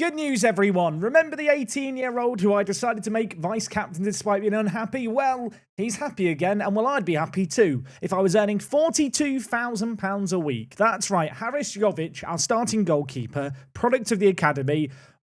Good news, everyone. Remember the 18-year-old who I decided to make vice-captain despite being unhappy? Well, he's happy again, and well, I'd be happy too if I was earning £42,000 a week. That's right, Haris Jovic, our starting goalkeeper, product of the academy,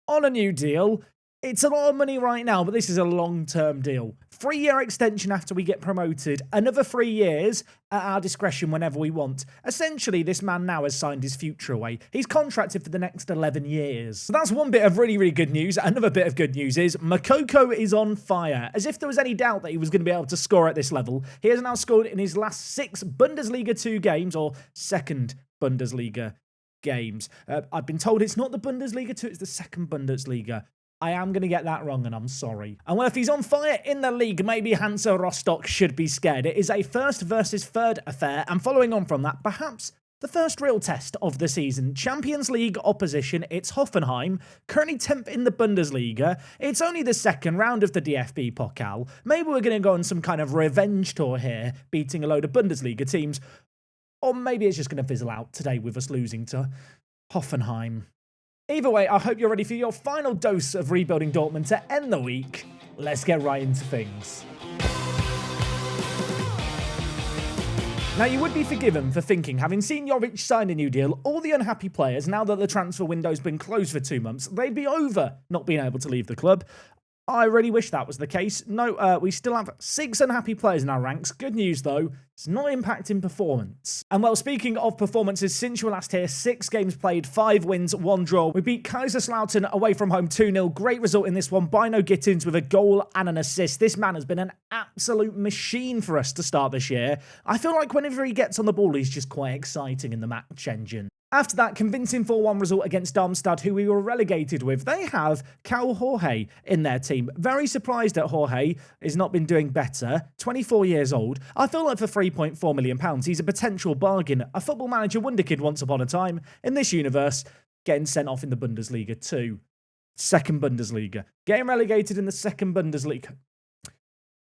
on a new deal. It's a lot of money right now, but this is a long-term deal. 3-year extension after we get promoted, another 3 years at our discretion whenever we want. Essentially, this man now has signed his future away. He's contracted for the next 11 years. So that's one bit of really, really good news. Another bit of good news is Moukoko is on fire. As if there was any doubt that he was going to be able to score at this level. He has now scored in his last 6 Bundesliga 2 games, or second Bundesliga games. I've been told it's not the Bundesliga 2, it's the second Bundesliga. I am going to get that wrong, and I'm sorry. And well, if he's on fire in the league, maybe Hansa Rostock should be scared. It is a first versus third affair, and following on from that, perhaps the first real test of the season. Champions League opposition, it's Hoffenheim, currently 10th in the Bundesliga. It's only the second round of the DFB-Pokal. Maybe we're going to go on some kind of revenge tour here, beating a load of Bundesliga teams. Or maybe it's just going to fizzle out today with us losing to Hoffenheim. Either way, I hope you're ready for your final dose of rebuilding Dortmund to end the week. Let's get right into things. Now, you would be forgiven for thinking, having seen Jovic sign a new deal, all the unhappy players, now that the transfer window's been closed for 2 months, they'd be over not being able to leave the club. I really wish that was the case. No, we still have 6 unhappy players in our ranks. Good news, though, it's not impacting performance. And well, speaking of performances, since you were last here, 6 games played, 5 wins, 1 draw. We beat Kaiserslautern away from home 2-0. Great result in this one. Bino Gittins with a goal and an assist. This man has been an absolute machine for us to start this year. I feel like whenever he gets on the ball, he's just quite exciting in the match engine. After that convincing 4-1 result against Darmstadt, who we were relegated with, they have Cal Jorge in their team. Very surprised that Jorge has not been doing better. 24 years old. I feel like for £3.4 million, he's a potential bargain. A football manager wonderkid once upon a time. In this universe, getting sent off in the Bundesliga too. Second Bundesliga. Getting relegated in the second Bundesliga.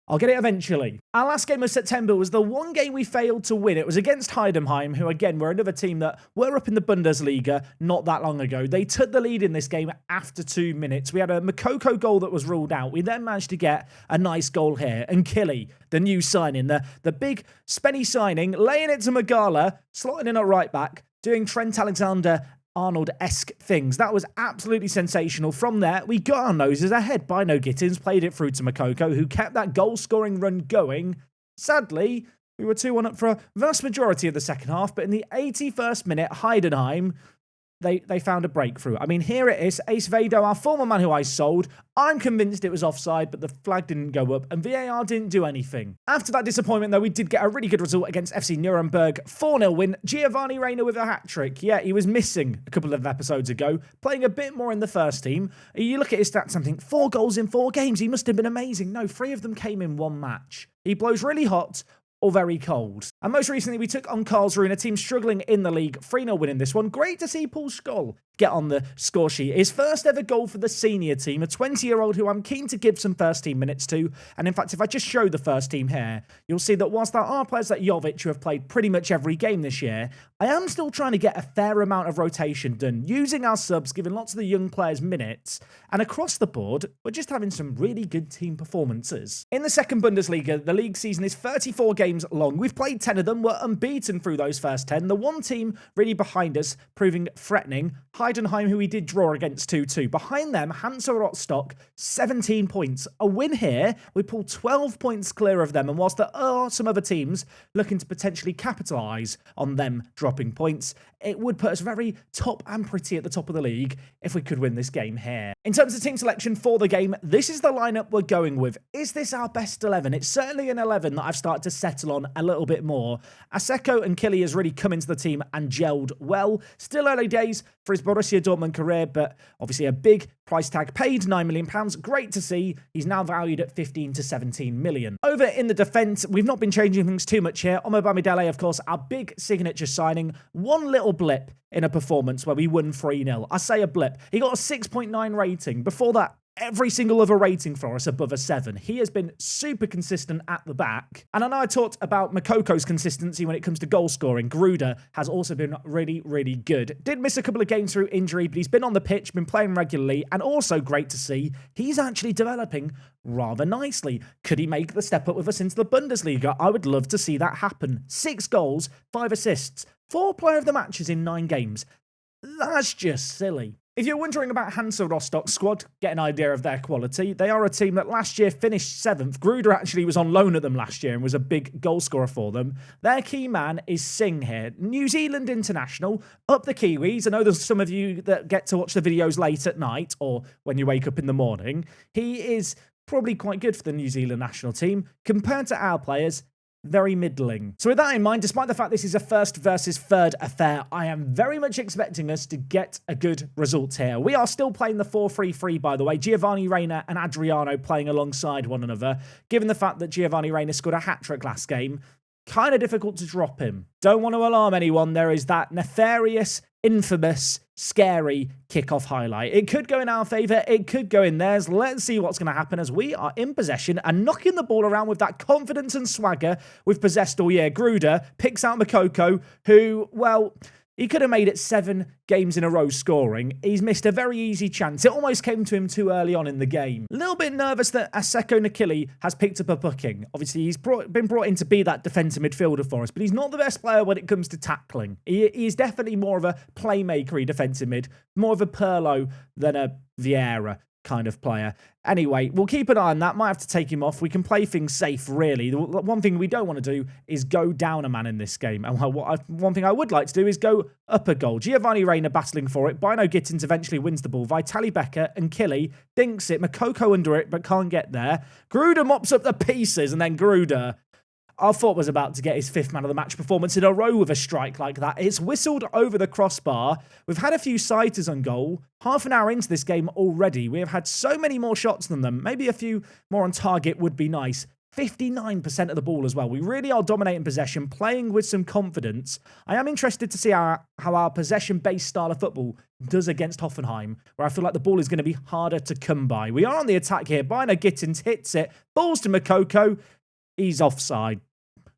I'll get it eventually. Our last game of September was the one game we failed to win. It was against Heidenheim, who again were another team that were up in the Bundesliga not that long ago. They took the lead in this game after 2 minutes. We had a Moukoko goal that was ruled out. We then managed to get a nice goal here. And Killy, the new signing, the big spenny signing, laying it to Magala, slotting in at right back, doing Trent Alexander-Arnold-esque things. That was absolutely sensational. From there, we got our noses ahead. Bino Gittins played it through to Moukoko, who kept that goal-scoring run going. Sadly, we were 2-1 up for a vast majority of the second half, but in the 81st minute, Heidenheim, they found a breakthrough. I mean, here it is. Ace Vado, our former man who I sold. I'm convinced it was offside, but the flag didn't go up, and VAR didn't do anything. After that disappointment, though, we did get a really good result against FC Nuremberg. 4-0 win. Giovanni Reina with a hat-trick. Yeah, he was missing a couple of episodes ago, playing a bit more in the first team. You look at his stats and think, 4 goals in 4 games. He must have been amazing. No, 3 of them came in 1 match. He blows really hot or very cold. And most recently, we took on Karlsruhe, a team struggling in the league. 3-0 win in this one. Great to see Paul Scholl get on the score sheet. His first ever goal for the senior team, a 20-year-old who I'm keen to give some first team minutes to. And in fact, if I just show the first team here, you'll see that whilst there are players like Jovic who have played pretty much every game this year, I am still trying to get a fair amount of rotation done, using our subs, giving lots of the young players minutes. And across the board, we're just having some really good team performances. In the second Bundesliga, the league season is 34 games long. We've played 10 of them. We're unbeaten through those first 10. The one team really behind us, proving threatening, Heidenheim, who we did draw against 2-2. Behind them, Hansa Rostock, 17 points. A win here, we pull 12 points clear of them. And whilst there are some other teams looking to potentially capitalise on them dropping points, it would put us very top and pretty at the top of the league if we could win this game here. In terms of team selection for the game, this is the lineup we're going with. Is this our best 11? It's certainly an 11 that I've started to settle on a little bit more. Aseko and Killy has really come into the team and gelled well. Still early days for his Borussia Dortmund career, but obviously a big price tag paid, £9 million. Great to see. He's now valued at 15 to 17 million. Over in the defence, we've not been changing things too much here. Omo Bamidele, of course, our big signature signing. One little blip in a performance where we won 3-0. I say a blip. He got a 6.9 rating. Before that, every single other rating for us above a 7. He has been super consistent at the back. And I know I talked about Mokoko's consistency when it comes to goal scoring. Gruder has also been really, really good. Did miss a couple of games through injury, but he's been on the pitch, been playing regularly, and also great to see he's actually developing rather nicely. Could he make the step up with us into the Bundesliga? I would love to see that happen. 6 goals, 5 assists, 4 player of the matches in 9 games. That's just silly. If you're wondering about Hansa Rostock's squad, get an idea of their quality. They are a team that last year finished 7th. Gruder actually was on loan at them last year and was a big goal scorer for them. Their key man is Singh here. New Zealand international, up the Kiwis. I know there's some of you that get to watch the videos late at night or when you wake up in the morning. He is probably quite good for the New Zealand national team. Compared to our players, very middling. So with that in mind, despite the fact this is a first versus third affair, I am very much expecting us to get a good result here. We are still playing the 4-3-3, by the way. Giovanni Reina and Adriano playing alongside one another. Given the fact that Giovanni Reina scored a hat-trick last game, kind of difficult to drop him. Don't want to alarm anyone. There is that nefarious, infamous, scary kickoff highlight. It could go in our favour. It could go in theirs. Let's see what's going to happen as we are in possession and knocking the ball around with that confidence and swagger we've possessed all year. Gruder picks out Mokoko, who, well, he could have made it 7 games in a row scoring. He's missed a very easy chance. It almost came to him too early on in the game. A little bit nervous that Aseko Nakili has picked up a booking. Obviously, he's been brought in to be that defensive midfielder for us, but he's not the best player when it comes to tackling. He's definitely more of a playmaker-y defensive mid, more of a Pirlo than a Vieira kind of player. Anyway, we'll keep an eye on that. Might have to take him off. We can play things safe, really. The one thing we don't want to do is go down a man in this game. And one thing I would like to do is go up a goal. Giovanni Reina battling for it. Bino Gittins eventually wins the ball. Vitali Becker and Killy dinks it. Mokoko under it, but can't get there. Gruder mops up the pieces, and then Gruder, I thought, was about to get his 5th man of the match performance in a row with a strike like that. It's whistled over the crossbar. We've had a few sighters on goal. Half an hour into this game already. We have had so many more shots than them. Maybe a few more on target would be nice. 59% of the ball as well. We really are dominating possession, playing with some confidence. I am interested to see how our possession-based style of football does against Hoffenheim, where I feel like the ball is going to be harder to come by. We are on the attack here. Bino Gittins hits it. Balls to Mokoko. He's offside.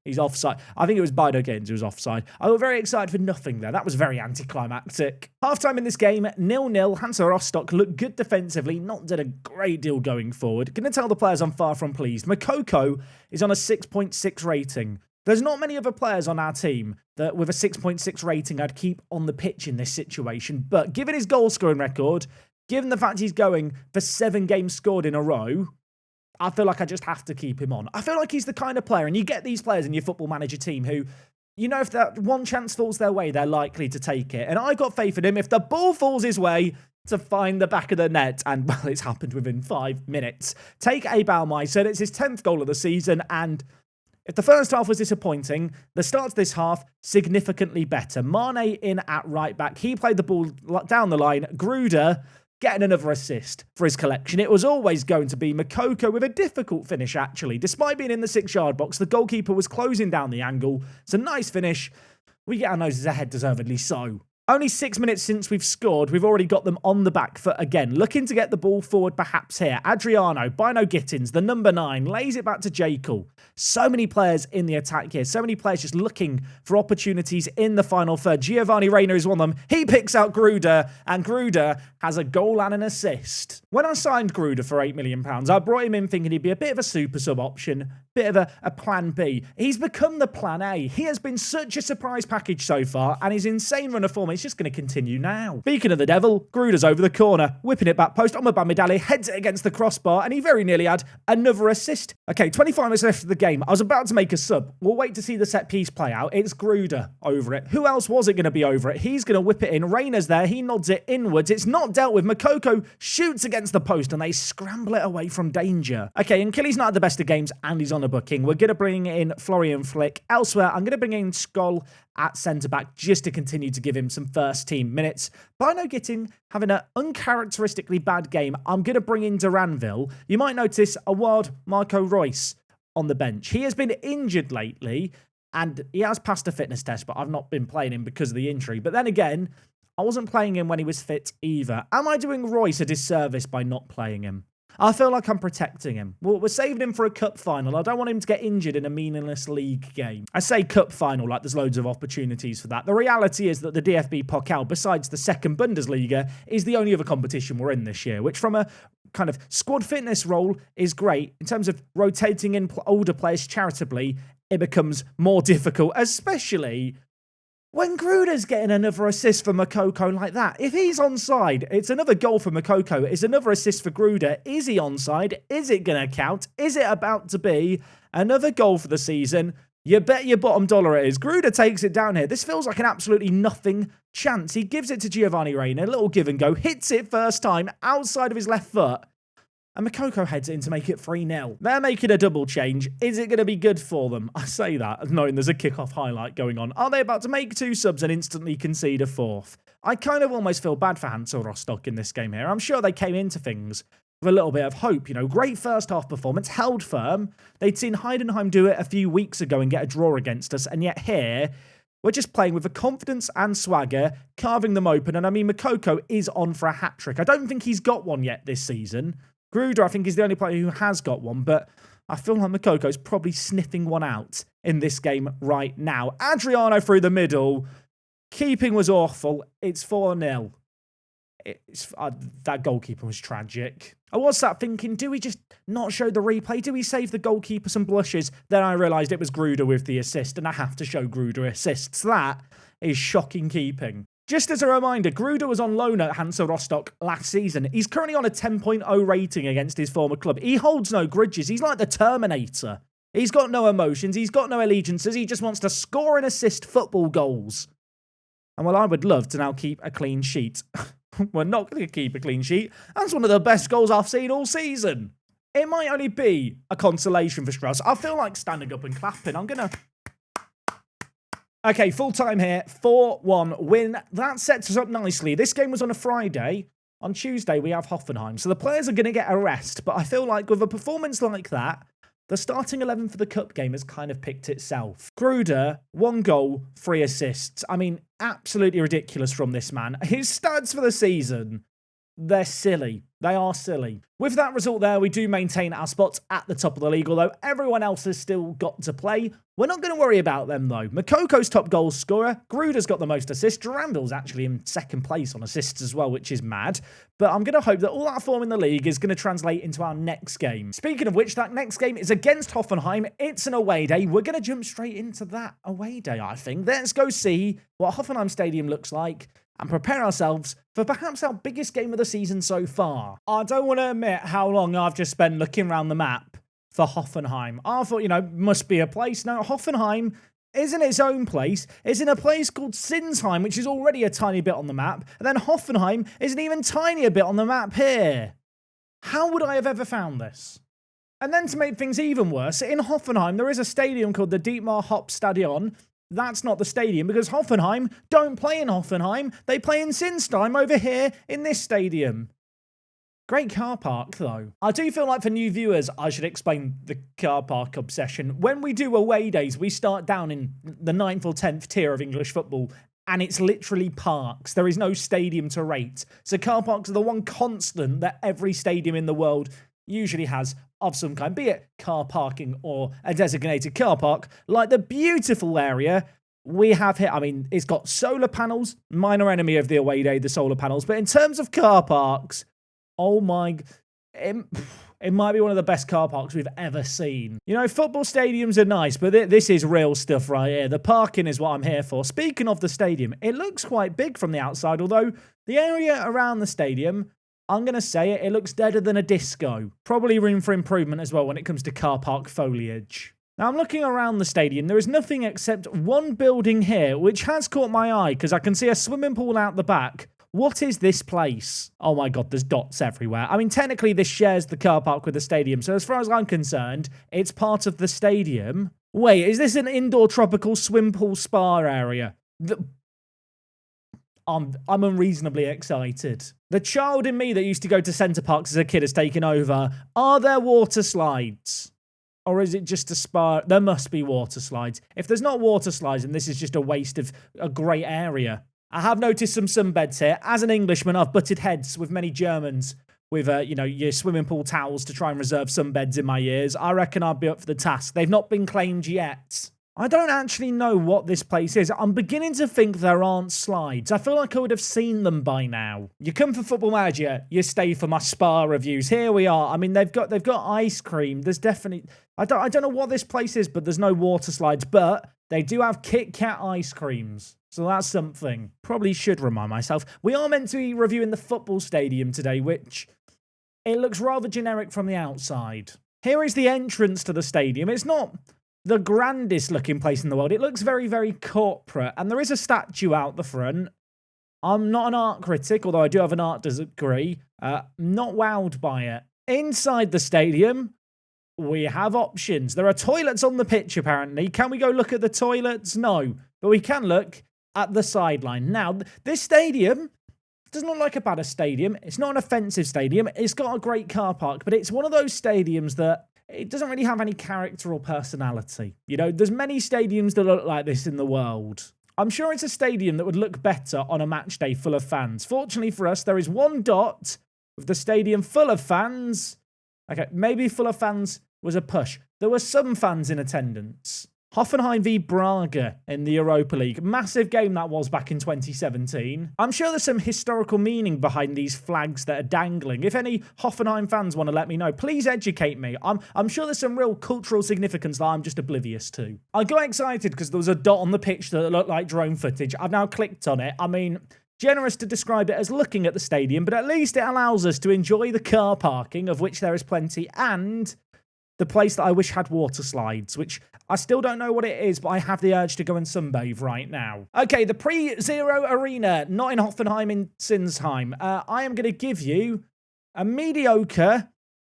He's offside. I think it was Bino Gittins who was offside. I got very excited for nothing there. That was very anticlimactic. Half-time in this game, 0-0. Hansa Rostock looked good defensively, not did a great deal going forward. Gonna tell the players I'm far from pleased. Mokoko is on a 6.6 rating. There's not many other players on our team that with a 6.6 rating I'd keep on the pitch in this situation. But given his goal-scoring record, given the fact he's going for 7 games scored in a row, I feel like I just have to keep him on. I feel like he's the kind of player, and you get these players in your football manager team who, you know, if that one chance falls their way, they're likely to take it. And I got faith in him. If the ball falls his way, to find the back of the net, and well, it's happened within 5 minutes. Take Abaumai, so it's his 10th goal of the season, and if the first half was disappointing, the start to this half, significantly better. Mane in at right back. He played the ball down the line. Gruder getting another assist for his collection. It was always going to be Mokoko with a difficult finish, actually. Despite being in the 6-yard box, the goalkeeper was closing down the angle. It's a nice finish. We get our noses ahead, deservedly so. Only 6 minutes since we've scored, we've already got them on the back foot again. Looking to get the ball forward perhaps here. Adriano, Bino Gittins, the number 9, lays it back to Jekyll. So many players in the attack here. So many players just looking for opportunities in the final third. Giovanni Reina is one of them. He picks out Gruder, and Gruder has a goal and an assist. When I signed Gruder for £8 million, I brought him in thinking he'd be a bit of a super sub option, bit of a plan B. He's become the plan A. He has been such a surprise package so far, and his insane run of form, it's just going to continue now. Speaking of the devil, Gruder's over the corner, whipping it back post. Omobamidele heads it against the crossbar, and he very nearly had another assist. Okay, 25 minutes left of the game. I was about to make a sub. We'll wait to see the set piece play out. It's Gruder over it. Who else was it going to be over it? He's going to whip it in. Reina's there. He nods it inwards. It's not dealt with. Mokoko shoots against the post, and they scramble it away from danger. Okay, and Killy's not at the best of games, and he's on a booking. We're going to bring in Florian Flick. Elsewhere, I'm going to bring in Skoll at centre-back just to continue to give him some first-team minutes. Bino Gittins having an uncharacteristically bad game. I'm going to bring in Duranville. You might notice a wild Marco Reus on the bench. He has been injured lately, and he has passed a fitness test, but I've not been playing him because of the injury. But then again, I wasn't playing him when he was fit either. Am I doing Royce a disservice by not playing him? I feel like I'm protecting him. Well, we're saving him for a cup final. I don't want him to get injured in a meaningless league game. I say cup final like there's loads of opportunities for that. The reality is that the DFB-Pokal, besides the second Bundesliga, is the only other competition we're in this year, which from a kind of squad fitness role is great. In terms of rotating in older players charitably, it becomes more difficult, especially when Gruder's getting another assist for Moukoko like that. If he's onside, it's another goal for Moukoko. It's another assist for Gruder. Is he onside? Is it going to count? Is it about to be another goal for the season? You bet your bottom dollar it is. Gruder takes it down here. This feels like an absolutely nothing chance. He gives it to Giovanni Reina, a little give and go, hits it first time outside of his left foot. And Moukoko heads it in to make it 3-0. They're making a double change. Is it going to be good for them? I say that, knowing there's a kickoff highlight going on. Are they about to make 2 subs and instantly concede a 4th? I kind of almost feel bad for Hansa Rostock in this game here. I'm sure they came into things with a little bit of hope. You know, great first half performance, held firm. They'd seen Heidenheim do it a few weeks ago and get a draw against us. And yet here, we're just playing with the confidence and swagger, carving them open. And I mean, Moukoko is on for a hat-trick. I don't think he's got one yet this season. Gruder, I think, is the only player who has got one, but I feel like Moukoko's probably sniffing one out in this game right now. Adriano through the middle. Keeping was awful. It's 4-0. That goalkeeper was tragic. I was sat thinking, do we just not show the replay? Do we save the goalkeeper some blushes? Then I realised it was Gruder with the assist, and I have to show Gruder assists. That is shocking keeping. Just as a reminder, Gruder was on loan at Hansa Rostock last season. He's currently on a 10.0 rating against his former club. He holds no grudges. He's like the Terminator. He's got no emotions. He's got no allegiances. He just wants to score and assist football goals. And well, I would love to now keep a clean sheet. We're not going to keep a clean sheet. That's one of the best goals I've seen all season. It might only be a consolation for Strauss. I feel like standing up and clapping. I'm going to... Okay, full time here, 4-1 win. That sets us up nicely. This game was on a Friday. On Tuesday, we have Hoffenheim. So the players are going to get a rest. But I feel like with a performance like that, the starting 11 for the cup game has kind of picked itself. Gruder, 1 goal, 3 assists. I mean, absolutely ridiculous from this man. His stats for the season, they're silly. They are silly. With that result there, we do maintain our spots at the top of the league, although everyone else has still got to play. We're not going to worry about them, though. Moukoko's top goal scorer. Gruder's got the most assists. Duranville's actually in second place on assists as well, which is mad. But I'm going to hope that all that form in the league is going to translate into our next game. Speaking of which, that next game is against Hoffenheim. It's an away day. We're going to jump straight into that away day, I think. Let's go see what Hoffenheim Stadium looks like and prepare ourselves for perhaps our biggest game of the season so far. I don't want to admit how long I've just spent looking around the map for Hoffenheim. I thought, you know, must be a place. No, Hoffenheim isn't its own place. It's in a place called Sinsheim, which is already a tiny bit on the map. And then Hoffenheim is an even tinier bit on the map here. How would I have ever found this? And then to make things even worse, in Hoffenheim, there is a stadium called the Dietmar Hopp Stadion. That's not the stadium because Hoffenheim don't play in Hoffenheim. They play in Sinsheim over here in this stadium. Great car park, though. I do feel like for new viewers, I should explain the car park obsession. When we do away days, we start down in the 9th or 10th tier of English football, and it's literally parks. There is no stadium to rate. So car parks are the one constant that every stadium in the world usually has of some kind, be it car parking or a designated car park, like the beautiful area we have here. I mean, it's got solar panels, minor enemy of the away day, the solar panels, but in terms of car parks, oh my, it might be one of the best car parks we've ever seen. You know, football stadiums are nice, but this is real stuff right here. The parking is what I'm here for. Speaking of the stadium, it looks quite big from the outside, although the area around the stadium, I'm going to say it looks deader than a disco. Probably room for improvement as well when it comes to car park foliage. Now, I'm looking around the stadium. There is nothing except one building here, which has caught my eye because I can see a swimming pool out the back. What is this place? Oh my God, there's dots everywhere. I mean, technically this shares the car park with the stadium. So as far as I'm concerned, it's part of the stadium. Wait, is this an indoor tropical swim pool spa area? I'm unreasonably excited. The child in me that used to go to Centre Parks as a kid has taken over. Are there water slides? Or is it just a spa? There must be water slides. If there's not water slides, then this is just a waste of a great area. I have noticed some sunbeds here. As an Englishman, I've butted heads with many Germans with, your swimming pool towels to try and reserve sunbeds in my years. I reckon I'd be up for the task. They've not been claimed yet. I don't actually know what this place is. I'm beginning to think there aren't slides. I feel like I would have seen them by now. You come for Football Manager, you stay for my spa reviews. Here we are. I mean, they've got ice cream. There's definitely... I don't know what this place is, but there's no water slides. But they do have Kit Kat ice creams. So that's something. Probably should remind myself. We are meant to be reviewing the football stadium today, which it looks rather generic from the outside. Here is the entrance to the stadium. It's not the grandest looking place in the world. It looks very, very corporate. And there is a statue out the front. I'm not an art critic, although I do have an art degree. Not wowed by it. Inside the stadium, we have options. There are toilets on the pitch, apparently. Can we go look at the toilets? No. But we can look at the sideline. Now, this stadium doesn't look like a bad stadium. It's not an offensive stadium. It's got a great car park, but it's one of those stadiums that it doesn't really have any character or personality. You know, there's many stadiums that look like this in the world. I'm sure it's a stadium that would look better on a match day full of fans. Fortunately for us, there is one dot with the stadium full of fans. Okay, maybe full of fans was a push. There were some fans in attendance. Hoffenheim v Braga in the Europa League. Massive game that was back in 2017. I'm sure there's some historical meaning behind these flags that are dangling. If any Hoffenheim fans want to let me know, please educate me. I'm sure there's some real cultural significance that I'm just oblivious to. I got excited because there was a dot on the pitch that looked like drone footage. I've now clicked on it. I mean, generous to describe it as looking at the stadium, but at least it allows us to enjoy the car parking, of which there is plenty, and the place that I wish had water slides, which I still don't know what it is, but I have the urge to go and sunbathe right now. Okay, the pre-zero arena, not in Hoffenheim, in Sinsheim. I am going to give you a mediocre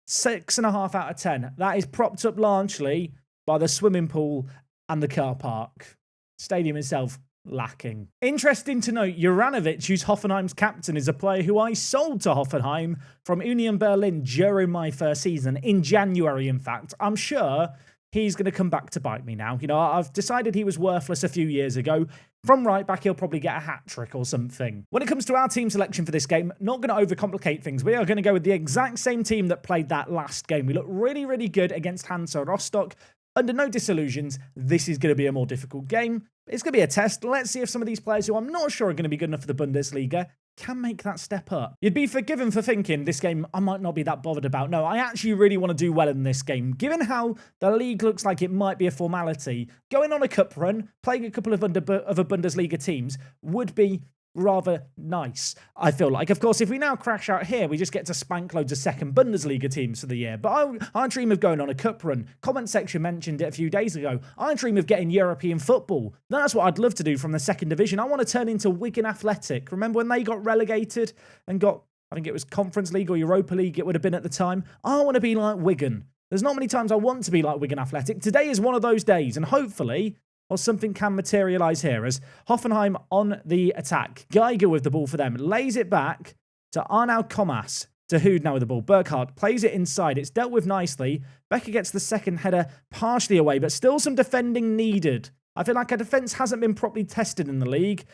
6.5 out of 10. That is propped up largely by the swimming pool and the car park. Stadium itself, lacking. Interesting to note, Juranovic, who's Hoffenheim's captain, is a player who I sold to Hoffenheim from Union Berlin during my first season, in January, in fact. I'm sure he's going to come back to bite me now. You know, I've decided he was worthless a few years ago. From right back, he'll probably get a hat-trick or something. When it comes to our team selection for this game, not going to overcomplicate things. We are going to go with the exact same team that played that last game. We look really, really good against Hansa Rostock. Under no disillusions, this is going to be a more difficult game. It's going to be a test. Let's see if some of these players who I'm not sure are going to be good enough for the Bundesliga can make that step up. You'd be forgiven for thinking this game I might not be that bothered about. No, I actually really want to do well in this game. Given how the league looks like it might be a formality, going on a cup run, playing a couple of other Bundesliga teams would be rather nice, I feel like. Of course, if we now crash out here, we just get to spank loads of second Bundesliga teams for the year. But I dream of going on a cup run. Comment section mentioned it a few days ago. I dream of getting European football. That's what I'd love to do from the second division. I want to turn into Wigan Athletic. Remember when they got relegated and got, I think it was Conference League or Europa League it would have been at the time? I want to be like Wigan. There's not many times I want to be like Wigan Athletic. Today is one of those days, and hopefully or something can materialise here as Hoffenheim on the attack. Geiger with the ball for them. Lays it back to Arnaud Comas. To Hood now with the ball. Burkhardt plays it inside. It's dealt with nicely. Becker gets the second header partially away, but still some defending needed. I feel like our defence hasn't been properly tested in the league.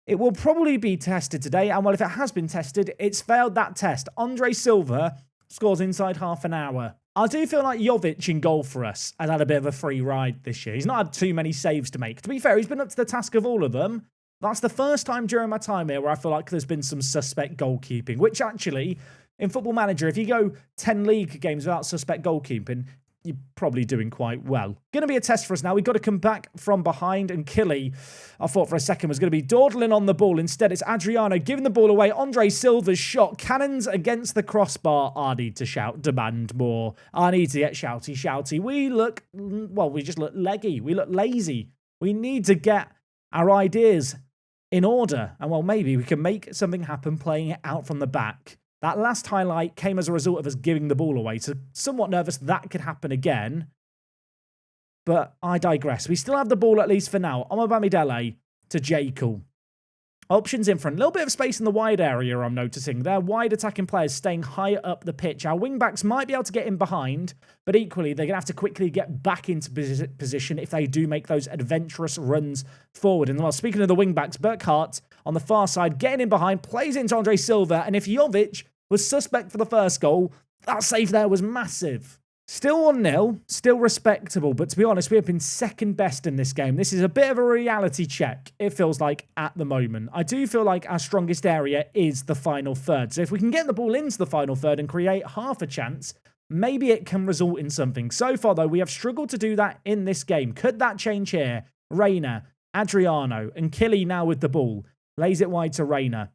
It will probably be tested today, and well, if it has been tested, it's failed that test. Andre Silva scores inside half an hour. I do feel like Jovic in goal for us has had a bit of a free ride this year. He's not had too many saves to make. To be fair, he's been up to the task of all of them. That's the first time during my time here where I feel like there's been some suspect goalkeeping, which actually, in Football Manager, if you go 10 league games without suspect goalkeeping, you're probably doing quite well. Going to be a test for us now. We've got to come back from behind, and Killy, I thought for a second, was going to be dawdling on the ball. Instead, it's Adriano giving the ball away. Andre Silva's shot. Cannons against the crossbar. I need to shout, demand more. I need to get shouty. We look, well, we just look leggy. We look lazy. We need to get our ideas in order. And, well, maybe we can make something happen playing it out from the back. That last highlight came as a result of us giving the ball away, so somewhat nervous that could happen again. But I digress. We still have the ball at least for now. Omobamidele to Jekyll. Options in front. A little bit of space in the wide area, I'm noticing. They're wide attacking players staying higher up the pitch. Our wing-backs might be able to get in behind, but equally, they're going to have to quickly get back into position if they do make those adventurous runs forward. And well, speaking of the wing-backs, Burkhardt on the far side, getting in behind, plays into Andre Silva, and if Jovic was suspect for the first goal, that save there was massive. Still 1-0, still respectable, but to be honest, we have been second best in this game. This is a bit of a reality check, it feels like, at the moment. I do feel like our strongest area is the final third. So if we can get the ball into the final third and create half a chance, maybe it can result in something. So far, though, we have struggled to do that in this game. Could that change here? Reina, Adriano, and Killy now with the ball. Lays it wide to Reina.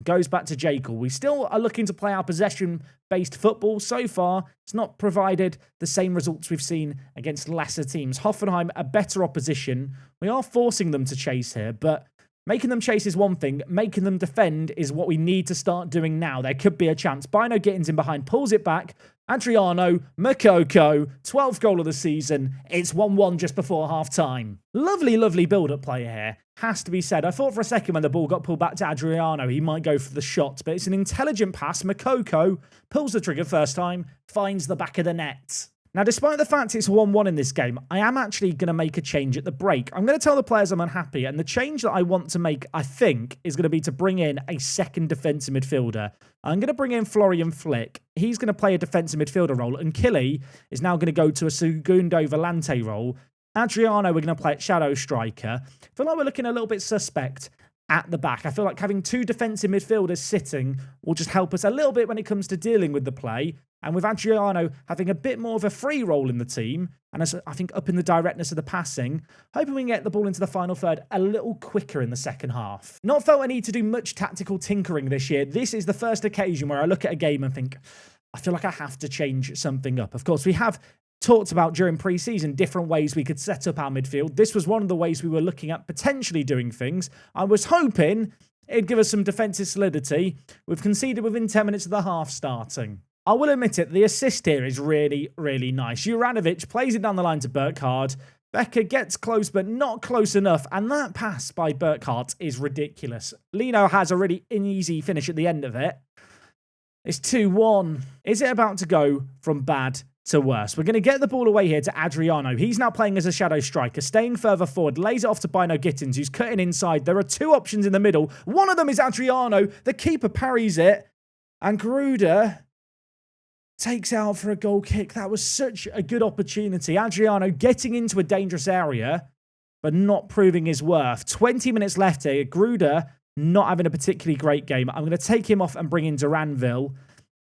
Goes back to Jekyll. We still are looking to play our possession-based football. So far, it's not provided the same results we've seen against lesser teams. Hoffenheim, a better opposition. We are forcing them to chase here, but making them chase is one thing. Making them defend is what we need to start doing now. There could be a chance. Bino Gittins in behind, pulls it back. Adriano, Makoko, 12th goal of the season. It's 1-1 just before half-time. Lovely, lovely build-up play here. Has to be said. I thought for a second when the ball got pulled back to Adriano, he might go for the shot, but it's an intelligent pass. Makoko pulls the trigger first time, finds the back of the net. Now, despite the fact it's 1-1 in this game, I am actually going to make a change at the break. I'm going to tell the players I'm unhappy, and the change that I want to make, I think, is going to be to bring in a second defensive midfielder. I'm going to bring in Florian Flick. He's going to play a defensive midfielder role, and Killy is now going to go to a Segundo Volante role. Adriano, we're going to play at shadow striker. I feel like we're looking a little bit suspect at the back. I feel like having two defensive midfielders sitting will just help us a little bit when it comes to dealing with the play. And with Adriano having a bit more of a free role in the team, and as I think up in the directness of the passing, hoping we can get the ball into the final third a little quicker in the second half. Not felt I need to do much tactical tinkering this year. This is the first occasion where I look at a game and think, I feel like I have to change something up. Of course, we have talked about during pre-season different ways we could set up our midfield. This was one of the ways we were looking at potentially doing things. I was hoping it'd give us some defensive solidity. We've conceded within 10 minutes of the half starting. I will admit it, the assist here is really, really nice. Juranovic plays it down the line to Burkhardt. Becker gets close, but not close enough. And that pass by Burkhardt is ridiculous. Lino has a really easy finish at the end of it. It's 2-1. Is it about to go from bad to worse? We're going to get the ball away here to Adriano. He's now playing as a shadow striker, staying further forward, lays it off to Bino Gittins, who's cutting inside. There are two options in the middle. One of them is Adriano. The keeper parries it. And Gruder takes out for a goal kick. That was such a good opportunity. Adriano getting into a dangerous area, but not proving his worth. 20 minutes left here. Gruder not having a particularly great game. I'm going to take him off and bring in Duranville.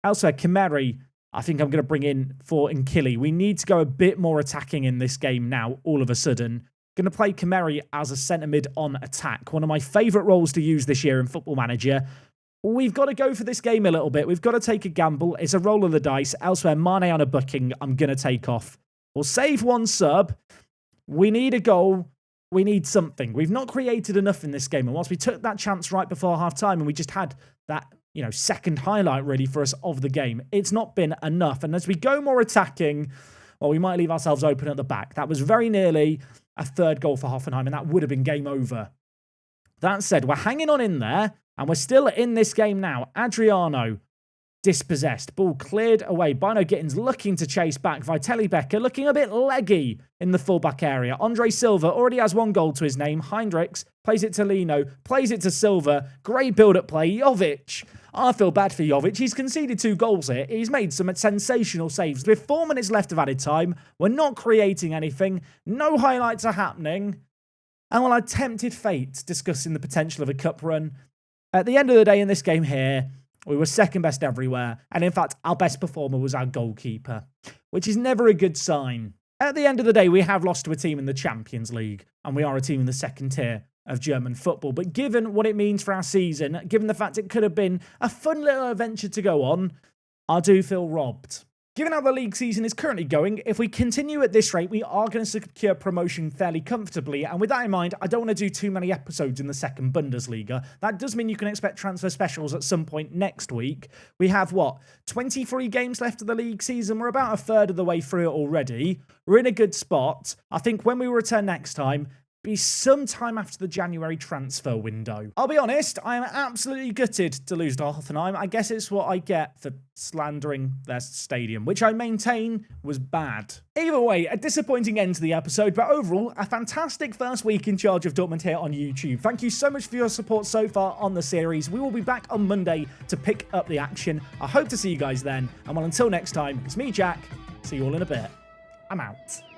Elsewhere, Kimeri, I think I'm going to bring in for Nkili. We need to go a bit more attacking in this game now, all of a sudden. Going to play Kimeri as a centre mid on attack. One of my favourite roles to use this year in Football Manager. We've got to go for this game a little bit. We've got to take a gamble. It's a roll of the dice. Elsewhere, Mane on a booking. I'm going to take off. We'll save one sub. We need a goal. We need something. We've not created enough in this game. And whilst we took that chance right before half-time and we just had that, second highlight really for us of the game, it's not been enough. And as we go more attacking, well, we might leave ourselves open at the back. That was very nearly a third goal for Hoffenheim, and that would have been game over. That said, we're hanging on in there. And we're still in this game now. Adriano dispossessed. Ball cleared away. Bino Gittins looking to chase back. Vitaly Becker looking a bit leggy in the fullback area. Andre Silva already has one goal to his name. Heinrichs plays it to Lino. Plays it to Silva. Great build-up play. Jovic. I feel bad for Jovic. He's conceded 2 goals here. He's made some sensational saves. With 4 minutes left of added time, we're not creating anything. No highlights are happening. And well, I tempted fate discussing the potential of a cup run. At the end of the day in this game here, we were second best everywhere. And in fact, our best performer was our goalkeeper, which is never a good sign. At the end of the day, we have lost to a team in the Champions League, and we are a team in the second tier of German football. But given what it means for our season, given the fact it could have been a fun little adventure to go on, I do feel robbed. Given how the league season is currently going, if we continue at this rate, we are going to secure promotion fairly comfortably. And with that in mind, I don't want to do too many episodes in the second Bundesliga. That does mean you can expect transfer specials at some point next week. We have, 23 games left of the league season. We're about a third of the way through it already. We're in a good spot. I think when we return next time, be sometime after the January transfer window. I'll be honest, I am absolutely gutted to lose to Hoffenheim. I guess it's what I get for slandering their stadium, which I maintain was bad. Either way, a disappointing end to the episode, but overall, a fantastic first week in charge of Dortmund here on YouTube. Thank you so much for your support so far on the series. We will be back on Monday to pick up the action. I hope to see you guys then, and well, until next time, it's me, Jack. See you all in a bit. I'm out.